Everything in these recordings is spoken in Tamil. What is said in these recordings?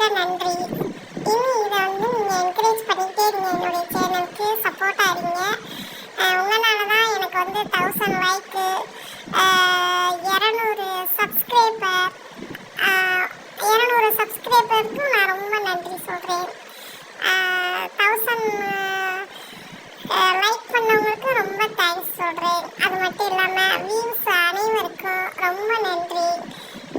மிக்க நன்றி. இனி இதை நீங்கள் என்கரேஜ் பண்ணிகிட்டே இருங்க, என்னுடைய சேனலுக்கு சப்போர்ட்டாக இருங்க. உங்களால தான் எனக்கு 1000 லைக்கு, 200 சப்ஸ்கிரைபர், 200 சப்ஸ்கிரைபருக்கும் நான் ரொம்ப நன்றி சொல்கிறேன். 1000 லைக் பண்ணவங்களுக்கு ரொம்ப தேங்க்ஸ் சொல்கிறேன். அது மட்டும் இல்லாமல் வியூஸ் அனைவருக்கும் ரொம்ப நன்றி.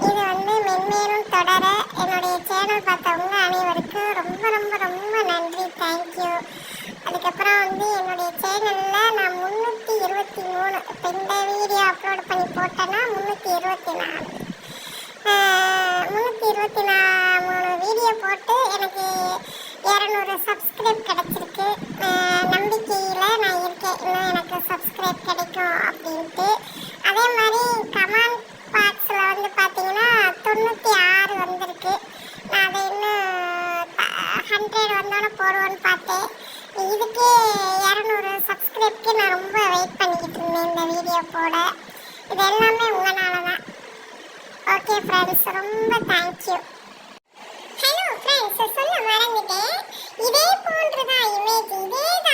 இது மென்மேலும் தொடர என்னுடைய சேனல் பார்த்தவங்க அனைவருக்கும் ரொம்ப ரொம்ப ரொம்ப நன்றி. தேங்க்யூ. அதுக்கப்புறம் என்னுடைய சேனலில் நான் 323 இப்போ இந்த வீடியோ அப்லோட் பண்ணி போட்டேன்னா 324 வீடியோ போட்டு எனக்கு 200 சப்ஸ்கிரைப் கிடச்சிருக்கு. நம்பிக்கையில் நான் இருக்கேன், இன்னும் எனக்கு சப்ஸ்கிரைப் கிடைக்கும் அப்படின்ட்டு. அதே மாதிரி கமெண்ட் பாக்ஸில் பார்த்தீங்கன்னா 96 வந்திருக்கு. நான் அதை இன்னும் 100 வந்தோன்னே போடுவோன்னு பார்த்தேன். இதுக்கு 200 சப்ஸ்கிரைப்க்கு நான் ரொம்ப வெயிட் பண்ணிக்கிட்டு இருந்தேன் இந்த வீடியோ போட. இது எல்லாமே உங்களால தான். ஓகே ஃப்ரெண்ட்ஸ், ரொம்ப தேங்க்யூ. ஹலோ ஃப்ரெண்ட்ஸ், சொல்ல மறந்துட்டேன். இதே போன்று தான் இமேஜ், இதே தான்